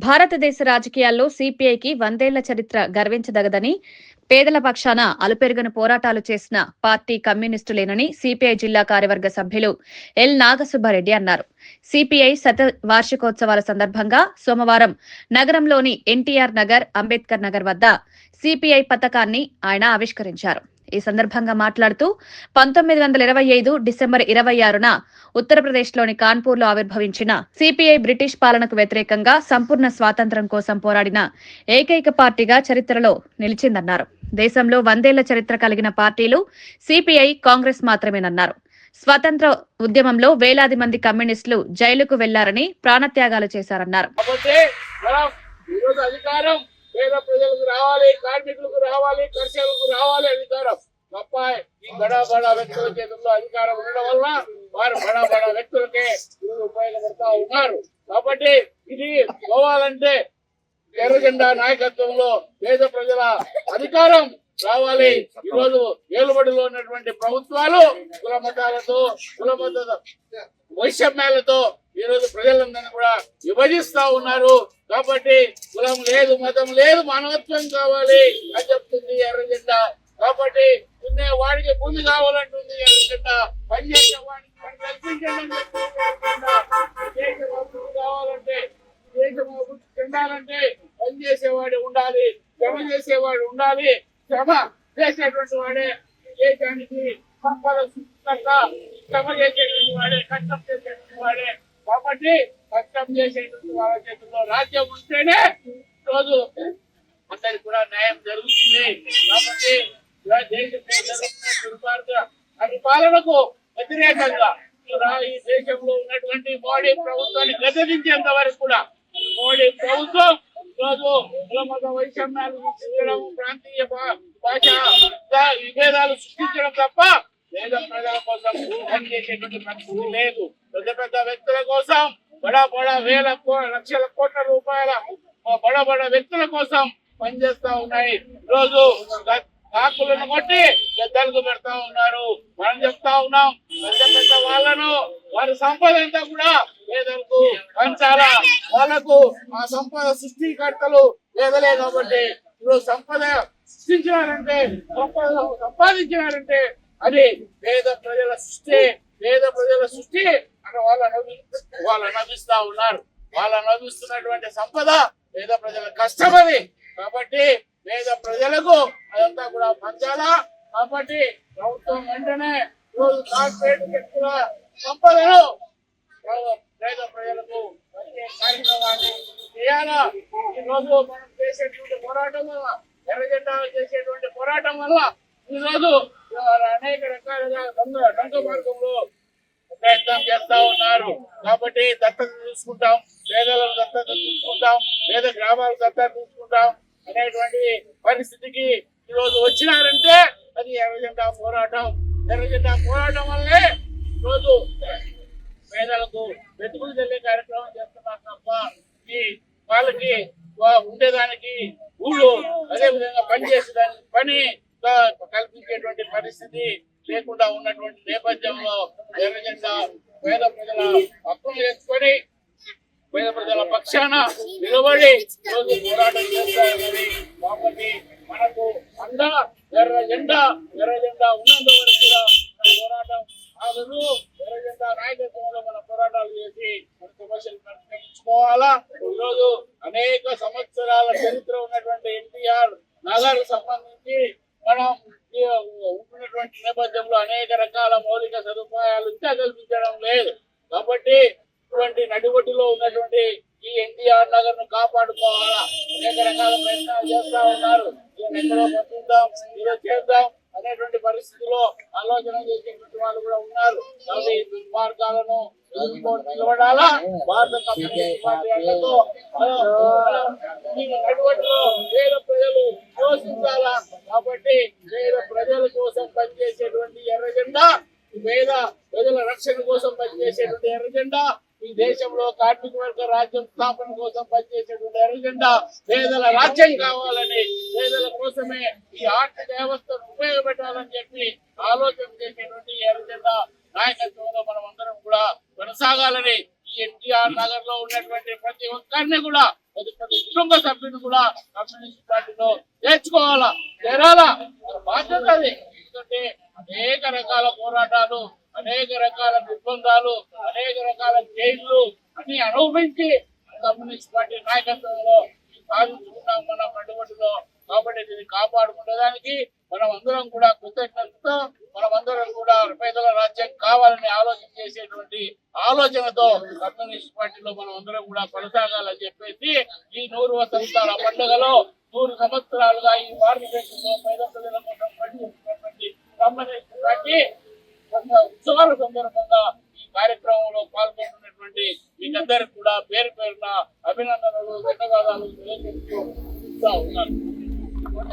భారతదేశ రాజకీయాల్లో సిపిఐకి 100 ఏళ్ల చరిత్ర గర్వించదగదని, పేదల పక్షాన అలుపెరుగని పోరాటాలు చేసిన పార్టీ కమ్యూనిస్టులేనని సిపిఐ జిల్లా కార్యవర్గ సభ్యులు ఎల్ నాగసుబ్బారెడ్డి అన్నారు. సిపిఐ వార్షికోత్సవాల సందర్భంగా సోమవారం నగరంలోని ఎన్టీఆర్ నగర్, అంబేద్కర్ నగర్ వద్ద సిపిఐ పతాకాన్ని ఆయన ఆవిష్కరించారు. ఈ సందర్భంగా మాట్లాడుతూ 1925 డిసెంబర్ 26న ఉత్తరప్రదేశ్లోని కాన్పూర్లో ఆవిర్భవించిన సిపిఐ బ్రిటిష్ పాలనకు వ్యతిరేకంగా సంపూర్ణ స్వాతంత్ర్యం కోసం పోరాడిన ఏకైక పార్టీగా చరిత్రలో నిలిచిందన్నారు. దేశంలో 100 ఏళ్ల చరిత్ర కలిగిన పార్టీలు సిపిఐ, కాంగ్రెస్ మాత్రమేనన్నారు. స్వాతంత్ర ఉద్యమంలో వేలాది మంది కమ్యూనిస్టులు జైలుకు వెళ్లారని, ప్రాణత్యాగాలు చేశారన్నారు. పేద ప్రజలకు రావాలి, కార్మికులకు రావాలి, కర్షకులకు రావాలి అధికారం తప్ప ఈ బడా బడా వ్యక్తుల చేతుల్లో అధికారం ఉండడం వల్ల వారు బడా బడా వ్యక్తులకే ఉపయోగపడతా ఉన్నారు. కాబట్టి ఇది పోవాలంటే ఎర్రజెండా నాయకత్వంలో పేద ప్రజల అధికారం రావాలి. ఈ రోజు ఏలుబడిలో ఉన్నటువంటి ప్రభుత్వాలు కుల మతాలతో, కుల మత వైషమ్యాలతో ఈ రోజు ప్రజలందరినీ కూడా విభజిస్తా ఉన్నారు. కాబట్టి కులం లేదు, మతం లేదు, మానవత్వం కావాలి అని చెప్తుంది ఎర్రజెండా. కాబట్టి వాడికి భూమి కావాలంటుంది ఎర్రజెండా. పనిచేసే వాడికి కల్పించండి కావాలంటే, దేశం అభివృద్ధి చెందాలంటే పనిచేసేవాడు ఉండాలి, శ్రమ చేసేవాడు ఉండాలి. శ్రమ చేసేటువంటి వాడే దేశానికి సంపద శ్రమ చేసేటువంటి వాడే, కష్టం చేసేటువంటి వాడే. కాబట్టి కష్టం చేసేటువంటి వాళ్ళ చేతుల్లో రాజ్యం ఉంటేనే రోజు అందరికి కూడా న్యాయం జరుగుతుంది. కాబట్టి పరిపాలనకు వ్యతిరేకంగా ఈ దేశంలో ఉన్నటువంటి మోడీ ప్రభుత్వాన్ని గద్దెదించేంత వరకు కూడా మోడీ ప్రభుత్వం రోజు కుల మత వైషమ్యాలు సృష్టించడం, ప్రాంతీయ భాష విభేదాలు సృష్టించడం తప్ప పేద ప్రజల కోసం పనిచేసేటువంటి పరిస్థితి లేదు. పెద్ద పెద్ద వ్యక్తుల కోసం బడా బడా లక్షల కోట్ల రూపాయల బడా బడా వ్యక్తుల కోసం పనిచేస్తా ఉన్నాయి. రోజు కాకులను కొట్టి పెద్దలకు పెడతా ఉన్నారు. మనం చెప్తా ఉన్నాం, పెద్ద పెద్ద వాళ్ళను వారి సంపద అంతా కూడా పేదలకు పంచాలా. వాళ్ళకు ఆ సంపద సృష్టికర్తలు పేదలే. కాబట్టి ఈరోజు సంపద సృష్టించినారంటే, సంపాదించినారంటే అది పేద ప్రజల సృష్టి. పేద ప్రజల సృష్టి అని వాళ్ళు నవ్విస్తా ఉన్నారు. వాళ్ళు నవ్విస్తున్నటువంటి సంపద పేద ప్రజల కష్టమది. కాబట్టి పేద ప్రజలకు అదంతా కూడా పంచాలా. కాబట్టి ప్రభుత్వం వెంటనే రోజు కార్పొరేట్ వ్యక్తుల సంపదను పేద ప్రజలకు వచ్చే కార్యక్రమాన్ని చేయాలా. ఈ రోజు మనం చేసేటువంటి పోరాటం వల్ల, ఎర్రజెండా చేసేటువంటి పోరాటం వల్ల ఈ రోజు అనేక రకాలుగా దొంగ మార్గంలో ప్రయత్నం చేస్తా ఉన్నారు. కాబట్టి దత్తత తీసుకుంటాం, పేదలను దత్తత తీసుకుంటాం, పేద గ్రామాలకు దత్తత తీసుకుంటాం అనేటువంటి పరిస్థితికి ఈ రోజు వచ్చినారంటే అది ఎర్రజెండా పోరాటం. ఎర్రజెండా పోరాటం వల్లే రోజు పేదలకు వెతుకులు చెల్లే కార్యక్రమం చేస్తున్నారు తప్ప ఈ వాళ్ళకి ఉండేదానికి ఊళ్ళు, అదే విధంగా పనిచేసేదానికి పని కల్పించేటువంటి పరిస్థితి లేకుండా ఉన్నటువంటి నేపథ్యంలో ఎర్రజెండా పేద ప్రజల హక్కులు చేసుకొని పేద ప్రజల పక్షాన నిలబడి రోజు పోరాటం చేస్తా ఉన్నది. కాబట్టి మనకు అందా ఎర్రజెండా ఉన్నంత వరకు కూడా మన పోరాటం ఆగదు. ఎర్రజెండా నాయకత్వంలో మన పోరాటాలు చేసి మన సమస్యలు పరిష్కరించుకోవాలా. ఈరోజు అనేక సంవత్సరాల చరిత్ర ఉన్నటువంటి ఎన్టీఆర్ నగర్ సంబంధించి మనం ఉంటున్నటువంటి నేపథ్యంలో అనేక రకాల మౌలిక సదుపాయాలు ఇంకా కల్పించడం లేదు. కాబట్టి ఇటువంటి నడిబొడ్డులో ఉన్నటువంటి ఈ ఎన్టీఆర్ నగర్ ను కాపాడుకోవాలా. అనేక రకాల ప్రయత్నాలు చేస్తా ఉన్నారు. ఎక్కడో పంపిద్దాం, ఏదో చేద్దాం అనేటువంటి పరిస్థితిలో ఆలోచన చేసేటువంటి వాళ్ళు కూడా ఉన్నారు. కాబట్టి దుర్మార్గాలను నిలబడాలా. భారత కమ్యూనిస్ట్ పార్టీ అంటూ నడిబొడ్డులో పేద ప్రజలు పోషించాలా. కాబట్టి పేద ప్రజల కోసం పనిచేసేటువంటి ఎర్రజెండా, పేద ప్రజల రక్షణ కోసం పనిచేసేటువంటి ఎర్రజెండా, ఈ దేశంలో కార్మిక వర్గ రాజ్యం స్థాపన కోసం పనిచేసేటువంటి ఎర్రజెండా, పేదల రాజ్యం కావాలని, పేదల కోసమే ఈ ఆర్థిక వ్యవస్థను ఉపయోగపెట్టాలని చెప్పి ఆలోచన చేసేటువంటి ఎర్రజెండా నాయకత్వంలో మనం అందరం కూడా కొనసాగాలని, ఈ ఎన్టీఆర్ నగర్ లో ఉన్నటువంటి ప్రతి ఒక్కరిని కూడా ప్రతి కుటుంబ సభ్యులు కూడా కమ్యూనిస్ట్ పార్టీలో చేర్చుకోవాలా, చేరాలా, మన బాధ్యత అది. ఎందుకంటే అనేక రకాల పోరాటాలు, అనేక రకాల నిర్బంధాలు, అనేక రకాల జైళ్లు అన్ని అనుభవించి కమ్యూనిస్ట్ పార్టీ నాయకత్వంలో సాధించుకున్నాం మన పట్టుబడిలో. కాబట్టి దీన్ని కాపాడుకునేదానికి మనం అందరం కూడా కృతజ్ఞతతో, మనమందరం కూడా పేదల రాజ్యం కావాలని ఆలోచన చేసేటువంటి ఆలోచనతో కమ్యూనిస్ట్ పార్టీలో మనం అందరం కూడా కొనసాగాలని చెప్పేసి ఈ 100 వసంతాల పండుగలో 100 సంవత్సరాలుగా ఈ భారతదేశంలో పేద ప్రజల కోసం పనిచేస్తున్నటువంటి కమ్యూనిస్ట్ పార్టీ ఉత్సవాల సందర్భంగా ఈ కార్యక్రమంలో పాల్గొంటున్నటువంటి మీకందరికి కూడా పేరు పేరున అభినందనలు, ధన్యవాదాలు తెలియజేస్తూ ఉన్నాను.